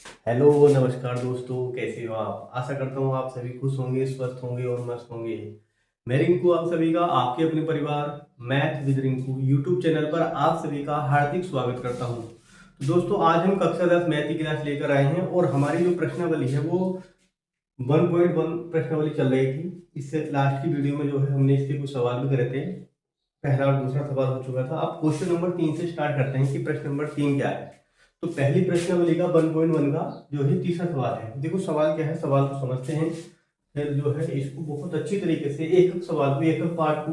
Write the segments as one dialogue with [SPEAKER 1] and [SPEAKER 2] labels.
[SPEAKER 1] Hello नमस्कार दोस्तों, कैसे हो आप। आशा करता हूँ आप सभी खुश होंगे, स्वस्थ होंगे और मस्त होंगे। मैं रिंकू, आप सभी का आपके अपने परिवार math with Rinku YouTube channel पर आप सभी का हार्दिक स्वागत करता हूँ। तो दोस्तों, आज हम कक्षा 10 मैथ की क्लास लेकर आए हैं और हमारी जो प्रश्नावली है वो 1.1 प्रश्नावली चल रही थी। इससे लास्ट की वीडियो में जो है हमने इसके कुछ सवाल भी करे थे। पहला और दूसरा सवाल हो चुका था। अब क्वेश्चन नंबर 3 से स्टार्ट करते हैं कि प्रश्न नंबर 3 क्या है। तो पहली प्रश्नावली का 1.1 का जो है तीसरा सवाल है। देखो सवाल क्या है, सवाल को समझते हैं, फिर जो है इसको बहुत अच्छी तरीके से एक एक सवाल को, एक एक पार्ट को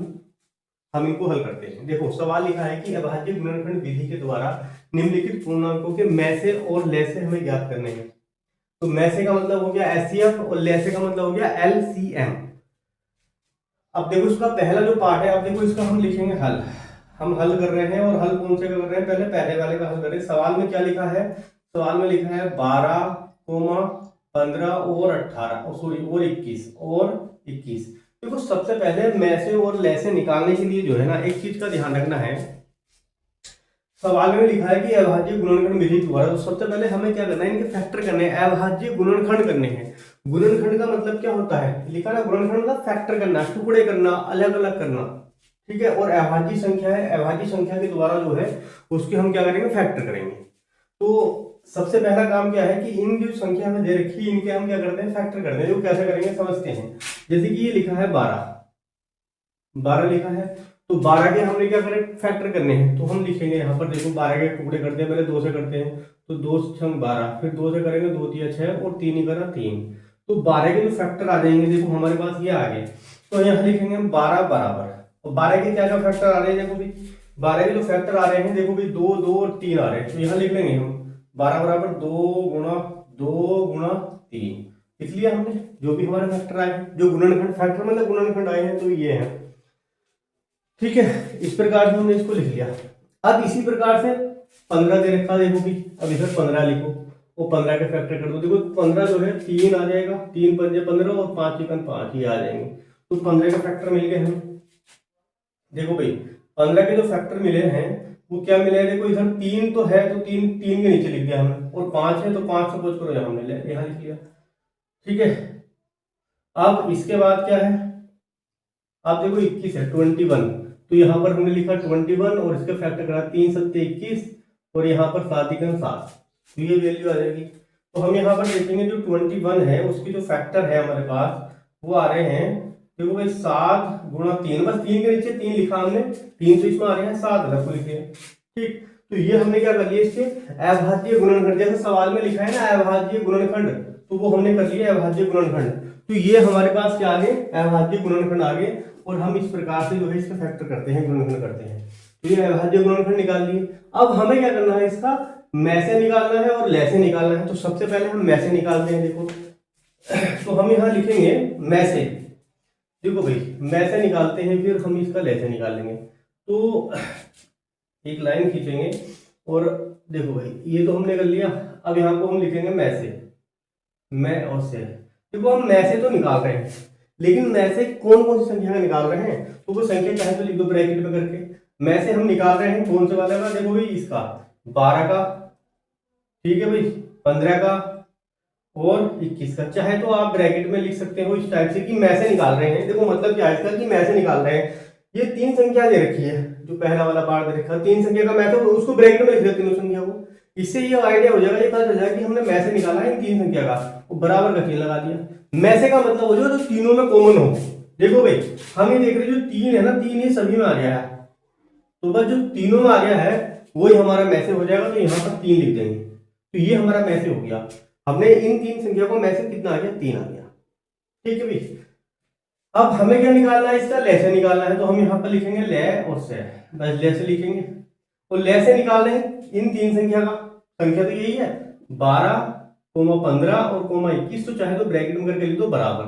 [SPEAKER 1] हम इनको हल करते हैं। देखो सवाल लिखा है कि अभाज्य गुणनखंड विधि के द्वारा निम्नलिखित पूर्णांकों के मैसे और लैसे हमें ज्ञात करने हैं। तो मैसे का मतलब हो गया एचसीएफ और लैसे का मतलब हो गया एलसीएम। अब देखो इसका पहला जो पार्ट है, अब देखो इसका हम लिखेंगे हल। हम हल कर रहे हैं और हल कौन से कर रहे हैं, पहले पहले वाले का हल कर रहे हैं। सवाल में क्या लिखा है, सवाल में लिखा है 12, 15 और 18 सॉरी और 21। देखो सबसे पहले मैसे और लैसे निकालने के लिए जो है ना, एक चीज का ध्यान रखना है। सवाल में लिखा है कि अभाज्य गुणनखंड विधि द्वारा, तो सबसे पहले हमें क्या करना है, इनके फैक्टर करने हैं, अभाज्य गुणनखंड करने हैं। गुणनखंड का मतलब क्या होता है, लिखा ना गुणनखंड का फैक्टर करना, टुकड़े करना, अलग अलग करना, ठीक है। और अभाज्य संख्या है, अभाज्य संख्या के द्वारा जो है उसके हम क्या करेंगे, फैक्टर करेंगे। तो सबसे पहला काम क्या है कि इन जो संख्या हमें दे रखी है इनके हम क्या करते हैं, फैक्टर करते हैं। जो कैसे करेंगे समझते हैं। जैसे कि ये लिखा है 12 लिखा है, तो 12 के हमने क्या करें, फैक्टर करने हैं। तो हम लिखेंगे यहाँ पर, देखो 12 के टुकड़े करते हैं, पहले 2 से करते हैं, तो 2 छंग 12, फिर 2 से करेंगे, 2 तिया 6 और 3 ही करा 3। तो 12 के जो फैक्टर आ जाएंगे, देखो हमारे पास ये आ गए। तो यहाँ लिखेंगे हम 12 बराबर, और 12 के क्या क्या फैक्टर आ रहे हैं, देखो भी 12 के जो फैक्टर आ रहे हैं, देखो भी 2 2 और 3 आ रहे हैं। तो यहाँ लिख लेंगे हम 12 बराबर 2 गुणा 3। इसलिए हमने जो भी हमारे फैक्टर आए हैं, जो गुणनखंड फैक्टर मतलब गुणनखंड आए हैं, तो ये है, ठीक है। इस प्रकार से हमने इसको लिख लिया। अब इसी प्रकार से 15 दे रखा, देखो भी अब इधर 15 लिखो, वो 15 के फैक्टर कर दो। देखो 15 जो है 3 आ जाएगा, 3 पंजे 15 और 5 एकम 5 ही आ जाएंगे। तो 15 के फैक्टर मिल गए हैं। देखो भाई 15 के जो फैक्टर मिले हैं वो क्या मिले हैं, देखो इधर 3 तो है, तो 3 3 के नीचे लिख दिया हमने, और 5 है तो 5 सपोज करो यहाँ हमने यहाँ लिख लिया, ठीक है। अब इसके बाद क्या है, अब देखो 21 है, 21, तो यहाँ पर हमने लिखा 21 और इसका फैक्टर करा 3 सत्ते 21 और यहाँ पर 7 एकम 7, तो ये वैल्यू आ जाएगी। तो हम यहाँ पर देखेंगे जो 21 है उसके जो फैक्टर है हमारे पास वो आ रहे हैं, देखो भाई 7 गुणा 3, बस 3 के नीचे 3 लिखा हमने, 3 तो इसमें आ रहे हैं 7 अलग को लिखे हैं, ठीक। तो ये हमने क्या कर लिया, इसके अभाज्य गुणनखंड, जैसे सवाल में लिखा है ना अभाज्य गुणनखंड, तो वो हमने कर लिया अभाज्य गुणनखंड। तो ये हमारे पास क्या आ गए, अभाज्य गुणनखंड आ गए। और हम इस प्रकार से जो है इसका फैक्टर करते हैं, गुणनखंड करते हैं। तो ये अभाज्य गुणनखंड निकाल लिए। अब हमें क्या करना है, इसका मैसे निकालना है और लैसे निकालना है। तो सबसे पहले हम मैसे निकालते हैं। देखो तो हम यहाँ लिखेंगे मैसे, देखो भाई मैसे निकालते हैं, फिर हम इसका लैसे निकालेंगे। तो एक लाइन खींचेंगे और देखो भाई ये तो हमने कर लिया। अब यहाँ को हम लिखेंगे मैसे, मैं और से। देखो हम मैसे तो निकाल रहे हैं, लेकिन मैसे कौन कौन सी संख्या का निकाल रहे हैं, तो वो संख्या चाहे तो लिख दो ब्रैकेट में करके। मैसे हम निकाल रहे हैं कौन से वाले का, देखो भाई इसका 12 का, ठीक है भाई 15 का और 21 का। चाहे तो आप ब्रैकेट में लिख सकते हो इस टाइप से कि मैसे निकाल रहे हैं। देखो मतलब क्या है इसका, कि मैसे निकाल रहे हैं। ये 3 संख्या दे रखी है, जो पहला वाला पार्ट दे रखा है 3 संख्या का, मैं तो उसको ब्रैकेट में लिख दिया तीनों संख्या को। इससे ये आइडिया हो जाएगा, ये पता चल जाएगा कि हमने मैसे निकाला है इन 3 संख्या का, वो बराबर का चिन्ह लगा दिया। मैसे का मतलब हो जाएगा जो तीनों में कॉमन हो। देखो भाई हम ये देख रहे हैं जो 3 है ना, 3 ये सभी में आ गया है, तो बस जो तीनों में आ गया है वही हमारा मैसे हो जाएगा। तो यहाँ पर 3 लिख देंगे, तो ये हमारा मैसे हो गया। हमने इन 3 संख्या को मैसे कितना आ गया, 3 आ गया, ठीक है भाई। अब हमें क्या निकालना है, इसका लैसे निकालना है। तो हम यहाँ पर लिखेंगे ले और से, बस ले से लिखेंगे। और ले से निकालने हैं इन 3 संख्या का, संख्या तो यही है 12, 15 और 21, तो चाहे तो ब्रैकेट में करके लिख दो बराबर,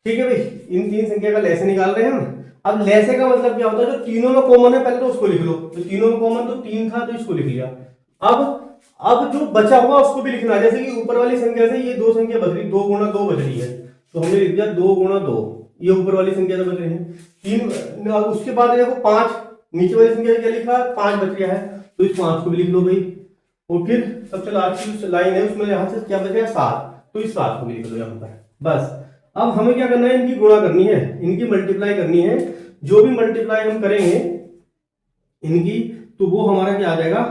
[SPEAKER 1] ठीक है भाई। इन 3 संख्या का लैसे निकाल रहे हैं हम। अब लैसे का मतलब क्या होता है, जो तीनों में कॉमन है पहले तो उसको लिख लो। तो तीनों में कॉमन तो 3 था, तो इसको लिख लिया। अब जो बचा हुआ उसको भी लिखना है। जैसे कि ऊपर वाली संख्या से ये 2 संख्या बच रही, 2 गुणा 2 बच रही है, तो हमने लिख दिया 2 गुणा 2, ये ऊपर वाली संख्या से बच रही है 3। उसके बाद देखो 5, नीचे वाली संख्या क्या लिखा, 5 बच गया है, तो इस 5 को भी लिख लो भाई। और फिर सबसे लास्ट की लाइन है उसमें यहाँ से क्या बचेगा 7, तो इस 7 को भी लिख दो यहाँ पर बस। अब हमें क्या करना है, इनकी गुणा करनी है, इनकी मल्टीप्लाई करनी है। जो भी मल्टीप्लाई हम करेंगे इनकी, तो वो हमारा क्या आ जाएगा,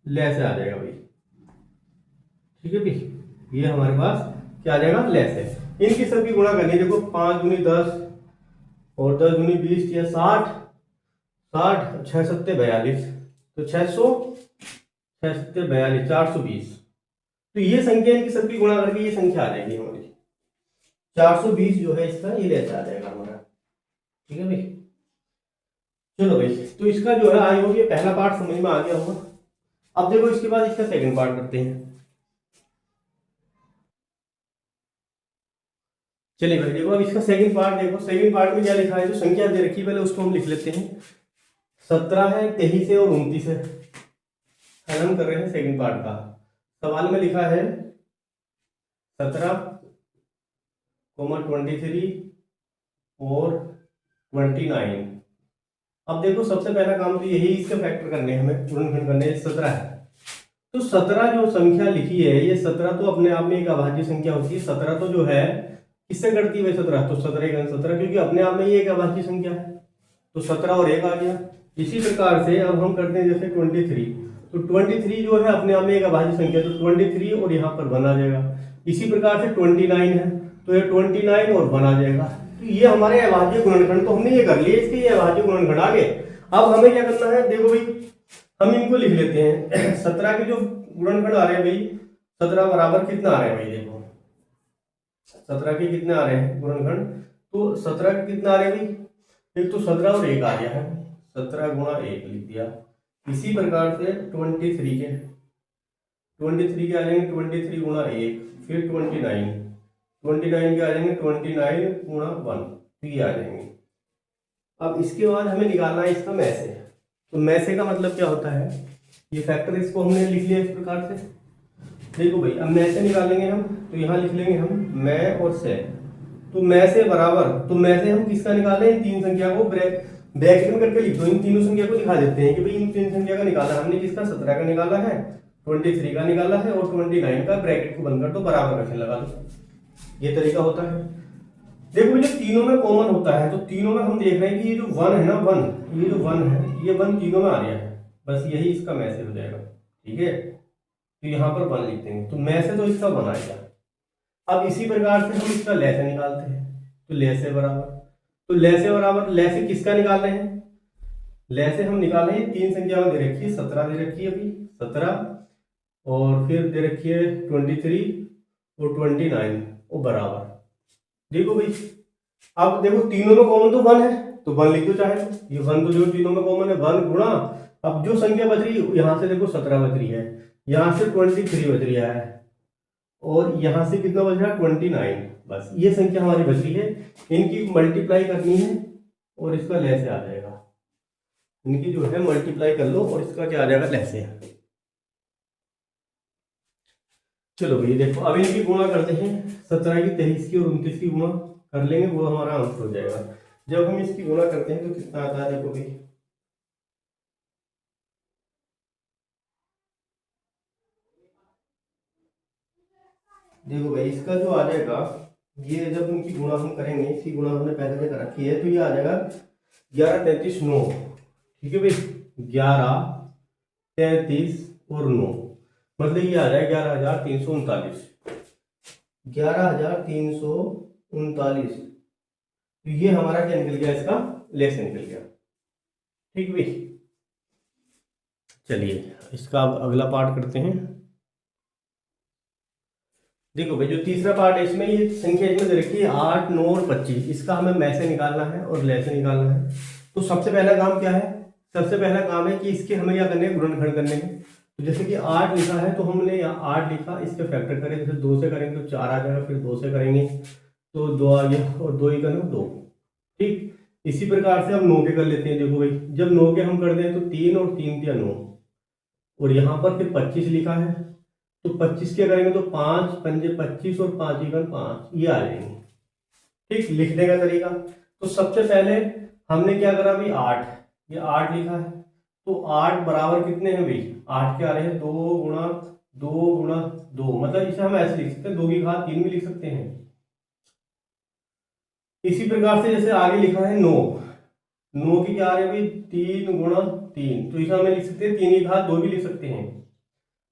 [SPEAKER 1] लेस आ जाएगा भाई। ठीक है भाई, ये हमारे पास क्या आ जाएगा, लेस है। इनकी सबकी गुणा करनी है। देखो 5 दूनी 10 और 10 दूनी 20 या 60, 60 6 सत्ते 42, तो 600 6 सत्ते 42 420। तो ये संख्या इनकी सबकी गुणा करके ये संख्या आ जाएगी हमारी 420 जो है इसका ये लेस आ जाएगा हमारा। ठीक है भाई, चलो भाई, तो इसका जो है आई होप ये पहला पार्ट समझ में आ गया होगा। अब देखो इसके बाद इसका सेकंड पार्ट करते हैं। चलिए भाई देखो, अब इसका सेकंड पार्ट देखो। सेकंड पार्ट में क्या लिखा है, जो संख्या दे रखी है पहले उसको हम लिख लेते हैं। 17 है, 23 है और 29 है। हम कर रहे हैं सेकंड पार्ट का। सवाल में लिखा है 17, 23 और 29। अब देखो सबसे पहला काम तो यही, इसका फैक्टर करने हैं हमें, गुणनखंड करने हैं। 17 है तो 17 जो संख्या लिखी है ये 17 तो अपने आप में एक अभाज्य संख्या होती है। 17 तो जो है किससे घटती है 17, तो 17 का 17, क्योंकि अपने आप में ये एक अभाज्य संख्या है, तो 17 और 1 आ गया। इसी प्रकार से अब हम करते हैं जैसे 23, तो 23 जो है अपने आप में एक अभाज्य संख्या, तो 23 और यहाँ पर 1 आ जाएगा। इसी प्रकार से 29 है तो ये 29 और 1 आ जाएगा। तो ये हमारे अभाज्य गुणनखंड, तो हमने ये कर लिए इसके, ये अभाज्य गुणनखंड आ गए। अब हमें क्या करना है, देखो भाई हम इनको लिख लेते हैं। 17 के जो गुणनखंड आ रहे हैं भाई, 17 बराबर कितना आ रहा है भाई, देखो 17 के कितने आ रहे हैं गुणनखंड, तो 17 के कितना आ रहे हैं भाई, एक तो 17 और 1 आ गया है, 17 गुणा 1 लिख दिया। इसी प्रकार से 23 के आ जाएंगे 23 गुणा 1, फिर 29 के आ जाएंगे 29 गुणा 1, तो ये आ जाएंगे। अब इसके बाद हमें निकालना है इसका मैसे। तो मैसे का मतलब क्या होता है, ये फैक्टर इसको हमने लिख लिया इस प्रकार से। देखो भाई अब मैसे निकालेंगे हम, तो यहाँ लिख लेंगे हम मैं और से। तो मैसे बराबर, तो मैसे हम किसका निकालें, इन तीन संख्या को ब्रैकेट में करके लिख दो। इन तीनों संख्या को दिखा देते हैं कि भाई इन तीन संख्या का निकाला हमने, किसका 17 का निकाला है, 23 का निकाला है और 29 का, ब्रैकेट को बंद कर दो, बराबर रखने लगा दो। ये तरीका होता है। देखो जो तीनों में कॉमन होता है, तो तीनों में हम देख रहे हैं कि ये जो 1 है ना, 1 ये जो 1 है, ये 1 तीनों में आ रहा है, बस यही इसका मैसेज हो जाएगा। ठीक है, तो यहाँ पर 1 लिख देंगे, तो मैसेज तो इसका 1 आएगा। अब इसी प्रकार से हम इसका लेसे निकालते हैं, तो लेसे बराबर, तो लेसे बराबर, लेसे किसका निकाल रहे हैं, लेसे हम निकाल रहे हैं तीन संख्या में दे रखी है, 17 दे रखी है अभी 17, और फिर दे रखी है 23 और 29 और बराबर। देखो भाई अब देखो तीनों में कॉमन तो 1 है, तो 1 लिख दो चाहे, तो ये 1 तो जो तीनों में कॉमन है 1 गुणा, अब जो संख्या बच रही है यहाँ से देखो 17 बच रही है, यहाँ से 23 बच रही है, और यहाँ से कितना बच रहा है 29, बस ये संख्या हमारी बच रही है। इनकी मल्टीप्लाई करनी है और इसका लेसे आ जाएगा। इनकी जो है मल्टीप्लाई कर लो और इसका क्या आ जाएगा, लेसे। चलो भाई देखो अब इनकी गुणा करते हैं, 17 की 23 की और 29 की गुणा कर लेंगे, वो हमारा आंसर हो जाएगा। जब हम इसकी गुणा करते हैं तो कितना आता है, देखो भाई देखो भाई इसका जो आ जाएगा, ये जब उनकी गुणा हम करेंगे, इसकी गुणा हमने पहले से कर रखी है, तो ये आ जाएगा 11 33 9। ठीक है भाई 11 33 और 9, मतलब ये आ जाएगा 11,339, 11,339। तो ये हमारा क्या निकल गया, इसका लेस निकल गया। ठीक भाई, चलिए इसका अब अगला पार्ट करते हैं। देखो भाई जो तीसरा पार्ट है इसमें, ये संख्या इसमें दे रखी है 8 9 और 25, इसका हमें मैसे निकालना है और लेसे निकालना है। तो सबसे पहला काम क्या है, सबसे पहला काम है कि इसके हमें क्या करने हैं, गुणनखंड करने हैं। तो जैसे कि 8 लिखा है तो हमने यहाँ 8 लिखा, इसके फैक्टर करें, जैसे 2 से करेंगे तो 4 आ जाएगा, फिर 2 से करेंगे तो 2 आ गया, और 2 ही करना 2। ठीक, इसी प्रकार से हम 9 के कर लेते हैं। देखो भाई जब 9 के हम कर दें तो 3 और 3 दिया 9, और यहाँ पर फिर 25 लिखा है, तो 25 के करेंगे तो 5 पंजे 25 और 5 ही 5, ये आ जाएंगे। ठीक, लिखने का तरीका, तो सबसे पहले हमने क्या करा भाई 8, ये 8 लिखा है, तो 8 बराबर कितने हैं भाई, 8 के आ रहे हैं 2 गुणा 2 गुणा 2, मतलब इसे हम ऐसे लिख सकते हैं 2 की घात 3 भी लिख सकते हैं। इसी प्रकार से जैसे आगे लिखा है 9, 9 की क्या आ रही है भाई 3 गुणा 3, तो इसे हमें लिख सकते हैं 3 की घात 2 भी लिख सकते हैं।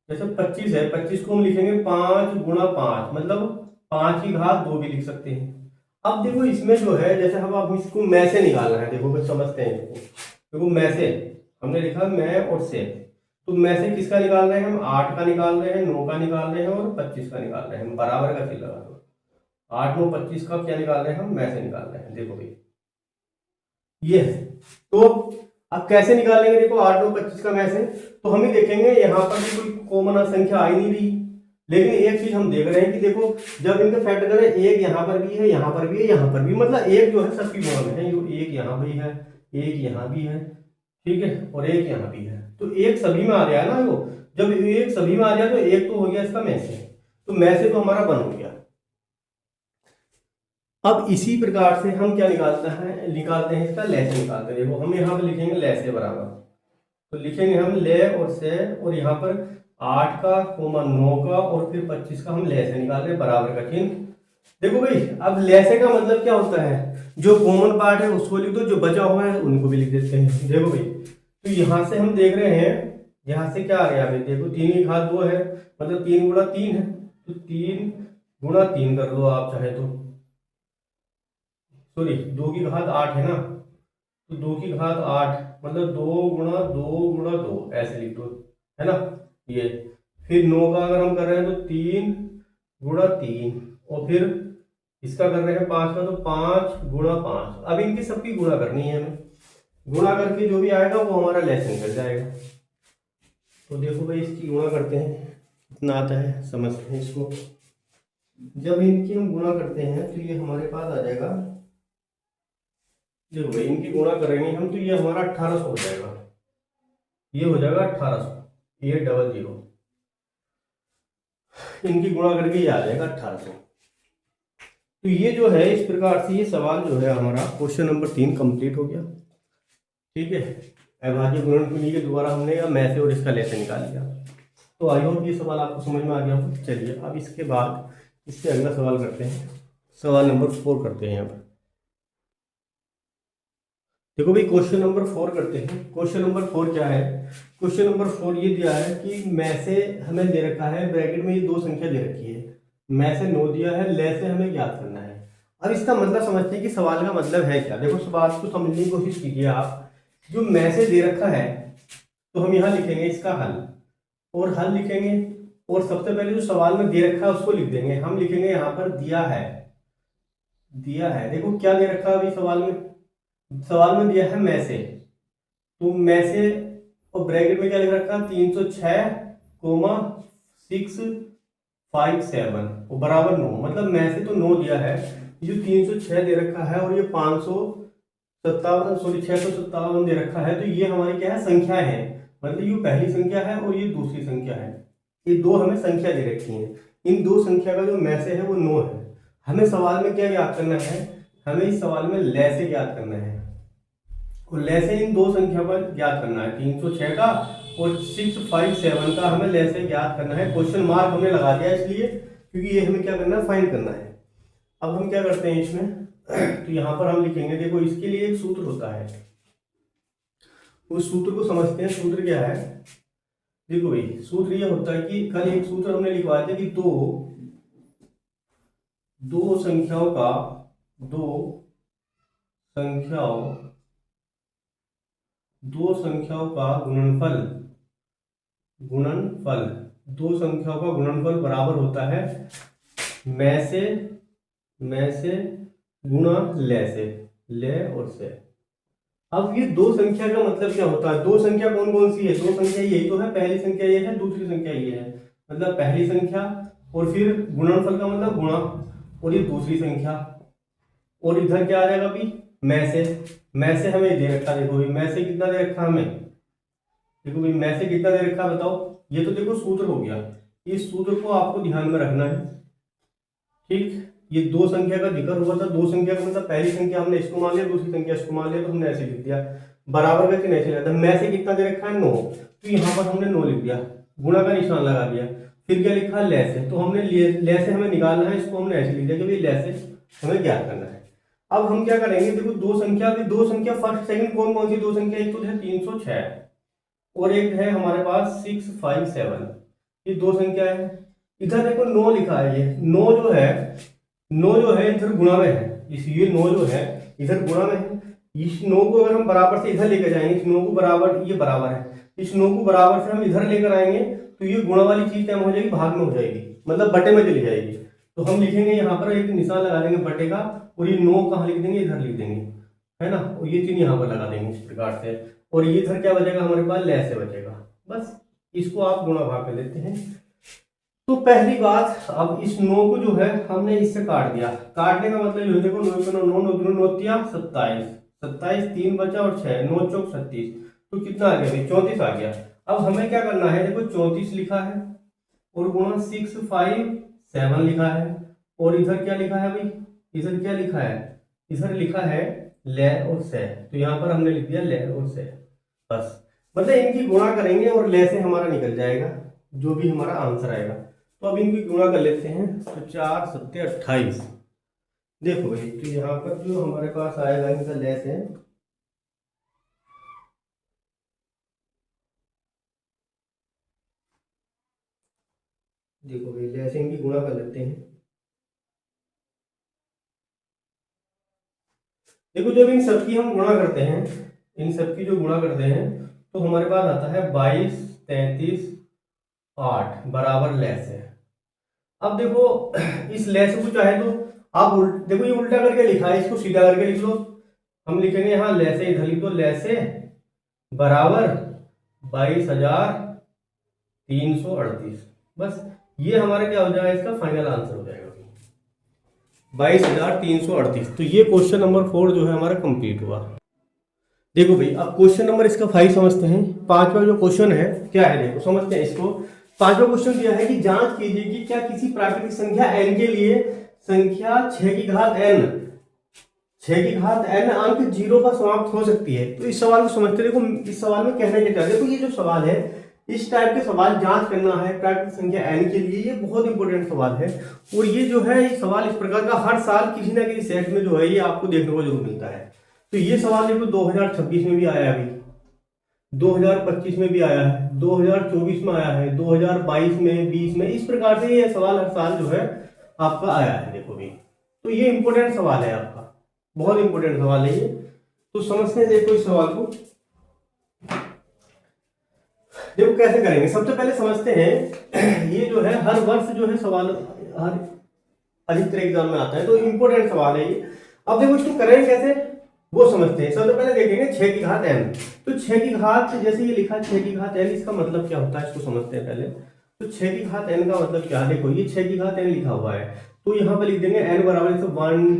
[SPEAKER 1] जैसे 25 है, 25 को हम लिखेंगे 5 गुणा 5, मतलब 5 की घात 2 भी लिख सकते हैं। अब देखो इसमें जो है, जैसे हम अब इसको मैं से निकालना है, देखो बस समझते हैं इसको। देखो मैं से हमने लिखा मैं और से, तो मैं से किसका निकाल रहे हैं हम, 8 का निकाल रहे हैं, 9 का निकाल रहे हैं और 25 का निकाल रहे हैं, बराबर का चिन्ह लगा दो। 8 9 25 का क्या निकाल रहे हैं हम, मैं से निकाल रहे हैं। देखो भाई ये है, तो अब कैसे निकालेंगे, देखो 8 9 25 का में से, तो हम ही देखेंगे यहाँ पर भी कोई कॉमन संख्या आई नहीं रही, लेकिन एक चीज हम देख रहे हैं कि देखो जब इनके फैक्टर करें, एक यहाँ पर भी है, यहाँ पर भी है, यहाँ पर भी, मतलब एक जो है सबकी गुणा में है, एक यहाँ भी है, एक यहाँ भी है, ठीक है, और एक यहाँ भी है, तो एक सभी में आ गया ना। वो जब एक सभी में आ गया तो एक तो हो गया इसका में से, तो में से तो हमारा बन हो गया। अब इसी प्रकार से हम क्या निकालते हैं इसका लैसे निकालते हैं। देखो हम यहाँ पर लिखेंगे लैसे बराबर, तो लिखेंगे हम ले और से, और यहाँ पर 8 का 9 का और फिर 25 का हम ले से निकाल रहे हैं, बराबर का चिन्ह। देखो भाई अब लैसे का मतलब क्या होता है, जो कॉमन पार्ट है उसको लिख दो, जो बचा हुआ है उनको भी लिख देते हैं। देखो भाई तो यहाँ से हम देख रहे हैं, यहाँ से क्या आ गया भाई, देखो 3 की घात 2 है, मतलब 3 गुणा 3 है, तो 3 गुणा 3 कर लो आप चाहे तो, सॉरी 2 की घात 8 है ना, तो 2 की घात 8 मतलब 2 गुणा 2 ऐसे लिख दो, है ना ये। फिर 9 का अगर हम कर रहे हैं तो 3 गुणा 3, और फिर इसका कर रहे हैं 5 का, तो 5 गुणा 5। अब इनकी सबकी गुणा करनी है हमें, गुणा करके जो भी आएगा वो हमारा लेसन कर जाएगा। तो देखो भाई इसकी गुणा करते हैं, कितना आता है समझते हैं इसको। जब इनकी हम गुणा करते हैं तो ये हमारे पास आ जाएगा, देखो भाई इनकी गुणा करेंगे हम तो ये हमारा 1800 हो जाएगा, ये हो जाएगा 1800, ये 00, इनकी गुणा करके ये आ जाएगा 1800। तो ये जो है इस प्रकार से ये सवाल जो है हमारा क्वेश्चन नंबर 3 कंप्लीट हो गया। ठीक है, अविभाज्य गुणनफल के द्वारा हमने मैं से और इसका लेसे निकाल लिया। तो आई होप ये सवाल आपको समझ में आ गया हो। चलिए अब इसके बाद इससे अगला सवाल करते हैं, सवाल नंबर 4 करते हैं। अब देखो भाई क्वेश्चन नंबर 4 करते हैं। क्वेश्चन नंबर 4 क्या है, क्वेश्चन नंबर 4 ये दिया है कि में से हमें दे रखा है, ब्रैकेट में ये 2 संख्या दे रखी है, में से 9 दिया है, ले से हमें ज्ञात करना है। अब इसका मतलब समझते हैं कि सवाल का मतलब है क्या। देखो सवाल को समझने की कोशिश कीजिए आप, जो में से दे रखा है तो हम यहाँ लिखेंगे इसका हल, और हल लिखेंगे, और सबसे पहले जो सवाल में दे रखा है उसको लिख देंगे। हम लिखेंगे यहाँ पर दिया है, दिया है, देखो क्या दे रखा है अभी सवाल में, सवाल में दिया है में से, तो में से और ब्रैकेट में क्या लिख रखा है 306,657 और बराबर 9, मतलब में से तो 9 दिया है, ये जो 306 दे रखा है और ये 657 दे रखा है, तो ये हमारी क्या है संख्या है, मतलब ये पहली संख्या है और ये दूसरी संख्या है, ये दो हमें संख्या दे रखी है। इन दो संख्या का जो में से है वो 9 है। हमें सवाल में क्या ज्ञात करना है, हमें इस सवाल में ले से ज्ञात करना है, और ले से इन दो संख्या पर ज्ञात करना है, 306 का और 657 का हमें ले से ज्ञात करना है। क्वेश्चन मार्क हमने लगा दिया इसलिए क्योंकि ये हमें क्या करना है, फाइंड करना है। अब हम क्या करते हैं इसमें, तो यहाँ पर हम लिखेंगे, देखो इसके लिए एक सूत्र होता है, उस सूत्र को समझते हैं। सूत्र क्या है, देखो भाई सूत्र ये होता है कि कल एक सूत्र हमने लिखवाया था कि दो संख्याओं का गुणनफल दो संख्याओं का गुणनफल बराबर होता है में से गुणा ले से, ले और से। अब ये दो संख्या का मतलब क्या होता है, दो संख्या कौन कौन सी है, दो संख्या यही तो है, पहली संख्या ये है, दूसरी संख्या ये है, मतलब पहली संख्या और फिर गुणनफल का मतलब गुणा, और ये दूसरी संख्या, और इधर क्या आ जाएगा अभी में से हमें दे रखा, देखो भाई में से कितना दे रखा हमें, देखो भाई में से कितना दे रखा बताओ, ये तो देखो सूत्र हो गया, इस सूत्र को आपको ध्यान में रखना है। ठीक, ये दो संख्या का जिक्र हुआ था, दो संख्या का मतलब पहली संख्या हमने इसको मान लिया, दूसरी संख्या इसको मान लिया, तो हमने ऐसे लिख दिया। बराबर का चिन्ह ऐसे लगाया था, में से कितना दे रखा है 9, तो यहाँ पर हमने 9 लिख दिया, गुणा का निशान लगा दिया। फिर क्या लिखा, लेस है, तो हमने लेस है हमें निकालना है, इसको हमने ऐसे लिख दिया कि भाई लेस है हमें ज्ञात करना है। अब हम क्या करेंगे, देखो दो संख्या फर्स्ट सेकंड कौन कौन सी दो संख्या, एक तो है 306 और एक है हमारे पास 657, ये दो संख्या है। इधर देखो 9 लिखा है, ये 9 जो है इधर गुणा में है, इस ये 9 जो है इधर गुणा में है। इस 9 को अगर हम बराबर से इधर लेकर जाएंगे, इस 9 को बराबर, ये बराबर है, इस 9 को बराबर से हम इधर लेकर आएंगे तो ये गुणा वाली चीज क्या हो जाएगी, भाग में हो जाएगी, मतलब बटे में चली जाएगी। तो हम लिखेंगे यहाँ पर एक निशान लगा देंगे बटे का, और ये 9 कहाँ लिख देंगे, इधर लिख देंगे, है ना, और ये चिन्ह यहाँ पर लगा देंगे इस प्रकार से, और ये इधर क्या बचेगा हमारे पास, लेस से बचेगा। बस इसको आप गुणा भाग कर देते हैं। तो पहली बात, अब इस 9 को जो है हमने इससे काट दिया, काटने का मतलब ये देखो 9 9 9 9 9 27, 27 3 बचा और 6 9 चौक 36, तो कितना आ गया, 34 आ गया। अब हमें क्या करना है, देखो 34 लिखा है और गुणा 657 लिखा है, और इधर क्या लिखा है भाई, इधर क्या लिखा है, इधर लिखा है ले और से, तो यहाँ पर हमने लिख दिया ले और से। बस मतलब इनकी गुणा करेंगे और ले से हमारा निकल जाएगा जो भी हमारा आंसर आएगा। तो अब इनकी गुणा कर लेते हैं, तो 4 7 28, देखो भाई, तो यहाँ पर जो हमारे पास आएगा इनका लेस है, देखो भाई लेस इनकी गुणा कर लेते हैं। देखो जब इन सबकी हम गुणा करते हैं, इन सबकी जो गुणा करते हैं तो हमारे पास आता है 22 33 8 बराबर लेस है। अब देखो इस लेस को चाहे तो आप देखो ये उल्टा करके लिखा है, इसको सीधा करके लिख लो। हम लिखेंगे यहाँ लेसे, इधर लिख दो लेसे बराबर 22,338, बस ये हमारा क्या हो जाएगा, इसका फाइनल आंसर हो जाएगा 22,338। तो ये क्वेश्चन नंबर 4 जो है हमारा कंप्लीट हुआ। देखो भाई अब क्वेश्चन नंबर इसका 5 समझते हैं। पांचवा जो क्वेश्चन है क्या है, देखो समझते हैं इसको। पांचवा क्वेश्चन दिया है कि जांच कीजिए कि क्या किसी प्राकृतिक संख्या n के लिए संख्या 6 की घात n अंक 0 पर समाप्त हो सकती है। तो इस सवाल को समझते, देखो इस सवाल में कहना क्या चाहते हैं, देखो ये जो सवाल है, इस टाइप के सवाल जांच करना है प्राकृतिक संख्या n के लिए, ये बहुत इंपॉर्टेंट सवाल है। और ये जो है ये सवाल इस प्रकार का हर साल किसी ना किसी सेट में जो है ये आपको देखने को जरूर मिलता है। तो ये सवाल देखो 2026 में भी आया है, अभी 2025 में भी आया है, 2024 में आया है, 2022 में, 20 में, इस प्रकार से ये सवाल हर साल जो है आपका आया है। देखो भी तो ये इंपॉर्टेंट सवाल है आपका, बहुत इंपॉर्टेंट सवाल है ये। तो समझते हैं देखो इस सवाल को, देखो कैसे करेंगे। सबसे पहले समझते हैं ये जो है हर वर्ष जो है सवाल हर अधिकतर एग्जाम में आता है, तो इंपॉर्टेंट सवाल है ये। अब देखो इसको करेंगे कैसे वो समझते हैं। सबसे पहले देखेंगे 6 की घात n, तो 6 की घात जैसे ये लिखा 6 की घात n, इसका मतलब क्या होता है इसको समझते हैं पहले। तो 6 की घात n का मतलब क्या है, देखो ये 6 की घात n लिखा हुआ है, तो यहाँ पर लिख देंगे n बराबर 1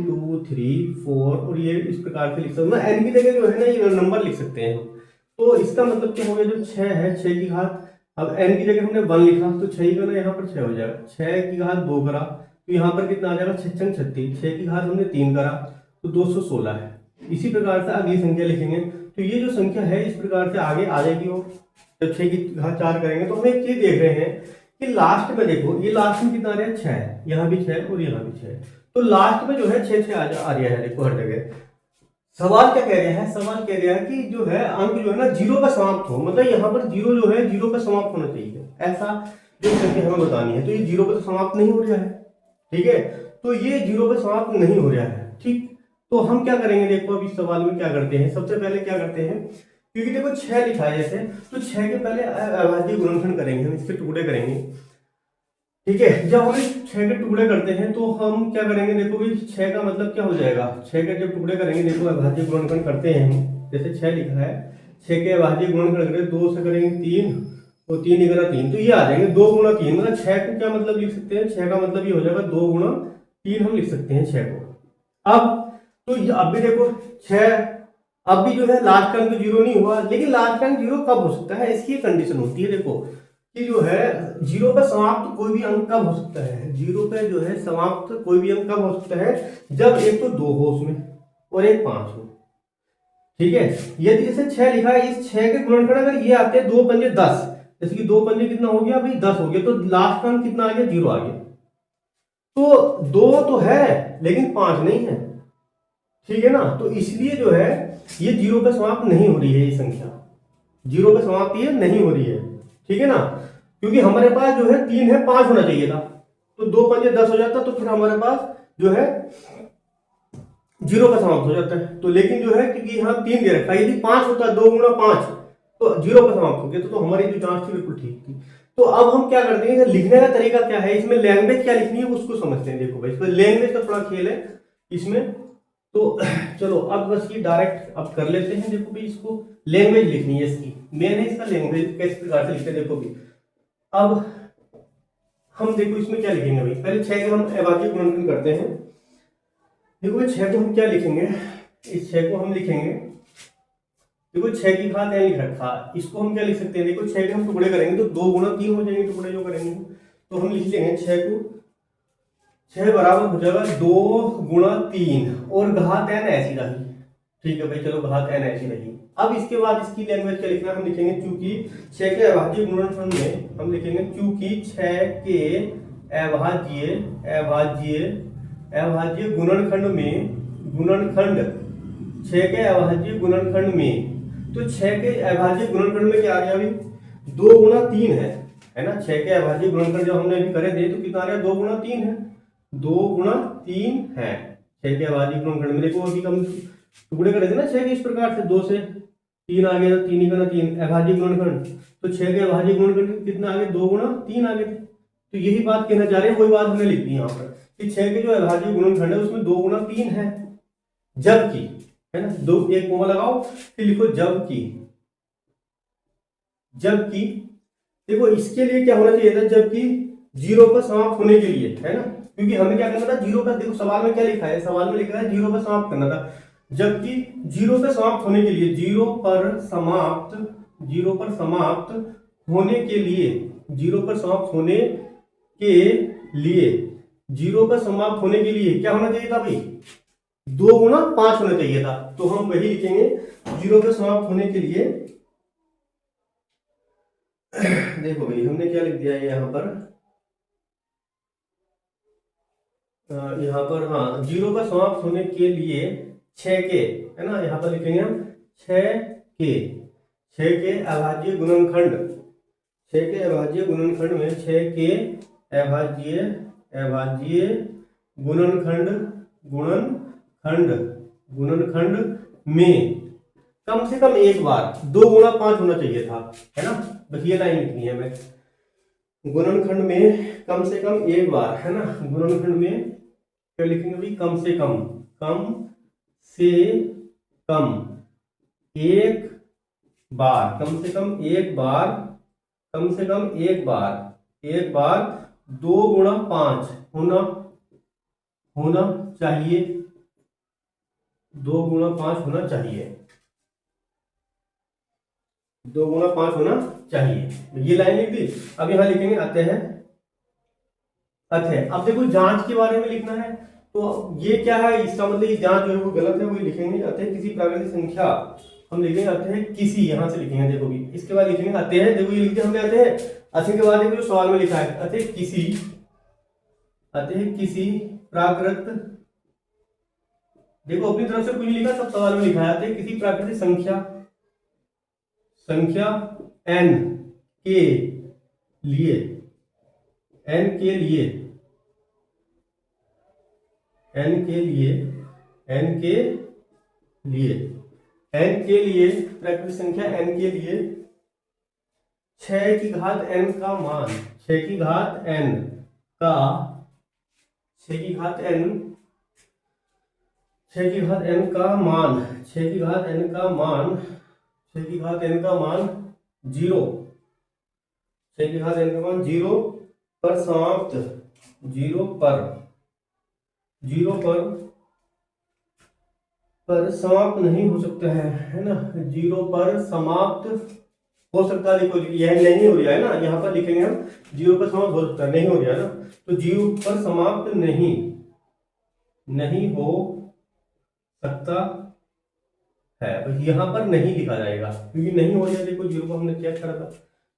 [SPEAKER 1] 2 3 4, और ये इस प्रकार से लिख सकते हैं, n की जगह जो है ना ये नंबर लिख सकते हैं। तो इसका मतलब क्या हो गया, जो 6 है 6 की घात, अब n की जगह हमने 1 लिखा तो 6 का ना यहाँ पर 6 हो जाएगा, 6 की घात 2 करा तो यहाँ पर कितना आ जाएगा 6 6 36, 6 की घात हमने 3 करा तो 216 है। इसी प्रकार से अगली संख्या लिखेंगे, तो ये जो संख्या है इस प्रकार से आगे आ जाएगी वो। जब 6 की घात 4 करेंगे तो हम एक चीज देख रहे हैं कि लास्ट में देखो ये लास्ट में कितना आ रहा है 6, यहाँ भी 6 और यहाँ भी 6, तो लास्ट में जो है 6 6 आ रहा है, देखो हर जगह। सवाल क्या कह रहा है, सवाल कह रहा है कि जो है अंक जो है ना 0 पर समाप्त हो, मतलब यहाँ पर 0 जो है 0 पर समाप्त होना चाहिए, ऐसा जो संख्या हमें बतानी है। तो ये 0 पर समाप्त नहीं हो रहा है, ठीक है, तो ये 0 पर समाप्त नहीं हो रहा है, ठीक। तो हम क्या करेंगे, देखो अभी सवाल में क्या करते हैं, सबसे पहले क्या करते हैं, क्योंकि देखो 6 लिखा है जैसे, तो 6 के पहले अभाज्य गुणनखंड करेंगे, हम इसके टुकड़े करेंगे, ठीक है। जब हम 6 के टुकड़े करते हैं तो हम क्या करेंगे, देखो भाई 6 का मतलब क्या हो जाएगा, 6 के जब टुकड़े करेंगे, देखो अभाज्य गुणनखंड करते हैं हम, जैसे 6 लिखा है, 6 के अभाज्य गुणनखंड करेंगे, 2 से करेंगे 3 और 3 निकला 3, तो ये आ जाएंगे 2 गुणा 3, मतलब 6 को क्या मतलब लिख सकते हैं, 6 का मतलब ये हो जाएगा 2 गुणा 3, हम लिख सकते हैं 6 को। अब तो अब भी देखो 6, अब भी जो है लास्ट का अंक 0 नहीं हुआ, लेकिन लास्ट का अंक 0 कब हो सकता है, इसकी कंडीशन होती है, देखो कि जो है 0 पे समाप्त कोई भी अंक कब हो सकता है, 0 पे जो है समाप्त कोई भी अंक कब हो सकता है, जब एक तो 2 हो उसमें और एक 5 हो। ठीक है। यदि जैसे 6 लिखा है, इस 6 के गुणनखंड अगर ये आते हैं 2 पंजे 10, जैसे कि 2 पंजे कितना हो गया भाई 10 हो गया, तो लास्ट का अंक कितना आ गया 0 आ गया। तो 2 तो है लेकिन 5 नहीं है, ठीक है ना। तो इसलिए जो है ये 0 पे समाप्त नहीं हो रही है, ये संख्या 0 पे समाप्त ये नहीं हो रही है, ठीक है ना। क्योंकि हमारे पास जो है 3 है, 5 होना चाहिए था, तो 2 पंजे 10 हो जाता, तो फिर हमारे पास जो है 0 का समाप्त हो जाता है। तो लेकिन जो है क्योंकि यहाँ 3 दे रखा है, यदि 5 होता 2 गुणा 5 तो 0 का समाप्त हो गया, तो हमारी जो जांच थी बिल्कुल ठीक थी। तो अब हम क्या करते हैं, लिखने का तरीका क्या है, इसमें लैंग्वेज क्या लिखनी है उसको समझते हैं। देखो भाई इसमें लैंग्वेज का थोड़ा खेल है इसमें, तो चलो अब बस ये डायरेक्ट अब कर लेते हैं। देखो भाई इसको लैंग्वेज लिखनी है, इसकी मेन है इसका लैंग्वेज किस प्रकार से लिखते हैं। देखो भी अब हम देखो इसमें क्या लिखेंगे भाई, पहले 6 के हम अभाज्य गुणनखंड करते हैं। देखो भाई 6 को हम क्या लिखेंगे, इस 6 को हम लिखेंगे, देखो 6 की घात n लिख रखा, इसको हम क्या लिख सकते हैं, देखो 6 के हम टुकड़े करेंगे तो 2 गुणा 3 हो जाएंगे टुकड़े जो करेंगे, तो हम लिख लेंगे 6 को, 6 बराबर हो जाएगा 2 गुणा 3 और घात n ऐसी रही, ठीक है भाई चलो घात n ऐसी रही। अब इसके बाद इसकी लैंग्वेज क्या लिखना है, हम लिखेंगे चूंकि 6 के अभाज्य गुणनखंड में हम लिखेंगे चूंकि 6 के अभाज्य अभाज्य अभाज्य गुणनखंड में गुणनखंड 6 के अभाज्य गुणनखंड में, तो 6 के अभाज्य गुणनखंड में क्या आ गया अभी 2 गुणा 3 है ना। 6 के अभाज्य गुणनखंड जब हमने अभी करे थे तो कितना आ रहा है 2 गुणा 3 है, 2 गुणा 3 है 6 के अभाज्य गुणनखंड में। देखो अभी हम टुकड़े करे थे ना 6 के, इस प्रकार से 2 से 3 आ गया, 3 ही गुणा 3 अभाज्य गुणनखंड, तो 6 के अभाज्य गुणनखंड कितना आ गया 2 गुणा 3 आ गए थे। तो यही बात कहना चाह रहे हैं, वही बात हमने लिख दी यहाँ पर कि 6 के जो अभाज्य गुणनखंड है उसमें 2 गुणा 3 है, जबकि है ना, दो एक कोमा लगाओ फिर लिखो जबकि, जबकि देखो इसके लिए क्या होना चाहिए था, जबकि 0 पर समाप्त होने के लिए, है ना, क्योंकि हमें क्या करना था 0 पर, देखो सवाल में क्या लिखा है, सवाल में लिखा है 0 पर समाप्त करना था, जबकि 0 पर समाप्त होने के लिए 0 पर समाप्त 0 पर समाप्त होने के लिए 0 पर समाप्त होने के लिए 0 पर समाप्त होने के लिए क्या होना चाहिए था भाई 2 गुणा 5 होना चाहिए था। तो हम वही लिखेंगे 0 पे समाप्त होने के लिए देखो भाई हमने क्या लिख दिया है यहाँ पर, हाँ 0 पर समाप्त होने के लिए 6 के, है ना, यहाँ पर लिखेंगे हम 6 के अभाज्य गुणनखंड, 6 के अभाज्य गुणनखंड में 6 के अभाज्य अभाज्य गुणनखंड गुणनखंड गुणनखंड में कम से कम एक बार 2 गुणा 5 होना चाहिए था, है ना, बस ये लाइन लिखनी है हमें। गुणनखंड में कम से कम एक बार, है ना, गुणनखंड में क्या लिखेंगे भाई कम से कम, कम से कम एक बार, कम से कम एक बार, कम से कम एक बार 2 गुणा 5 होना चाहिए, 2 गुणा 5 होना चाहिए, 2 गुणा 5 होना चाहिए, ये लाइन लिख दी। अब यहां लिखेंगे अतः, अतः अब देखो जांच के बारे में लिखना है, तो ये क्या है, इसका मतलब ये जांच जो है वो गलत है, वो लिखेंगे अतः किसी प्राकृतिक संख्या, हम लिखेंगे अतः किसी, यहां से लिखेंगे देखो भी, इसके बाद लिखेंगे अतः, देखो ये लिखते हमने अतः, अतः के बाद देखो सवाल में लिखा है अतः किसी प्राकृत, देखो अपनी तरफ से कुछ नहीं लिखा, सब सवाल में लिखा है अतः किसी प्राकृतिक संख्या n के लिए, n के लिए, n के लिए, n के लिए, n के लिए प्राकृतिक संख्या n के लिए 6 की घात n का मान, 6 की घात n का, 6 की घात n, 6 की घात n का मान, 6 की घात n का मान, 6 की घात n का मान 0, 6 की घात n का मान 0 पर समाप्त, 0 पर समाप्त नहीं हो सकता है ना, 0 पर समाप्त हो सकता है, देखो यह नहीं हो रहा है ना, यहाँ पर लिखेंगे हम 0 पर समाप्त हो सकता है, नहीं हो रहा है ना, तो 0 पर समाप्त नहीं हो सकता है, बस यहाँ पर नहीं लिखा जाएगा क्योंकि नहीं हो जाए। देखो 0 को हमने चेक करा था।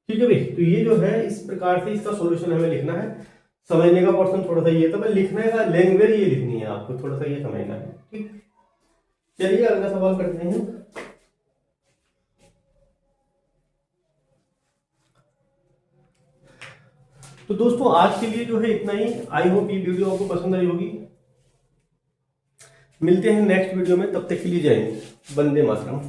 [SPEAKER 1] ठीक है भाई, तो ये जो है इस प्रकार से इसका सॉल्यूशन हमें लिखना है। समझने का पोर्शन थोड़ा सा ये था, पर लिखने का लैंग्वेज ये लिखनी है आपको, थोड़ा सा ये समझना है। ठीक, चलिए अगला सवाल करते हैं। तो दोस्तों आज के लिए जो है इतना ही। आई होप ये वीडियो आपको पसंद आई होगी। मिलते हैं नेक्स्ट वीडियो में, तब तक के लिए जय हिंद, वंदे मातरम।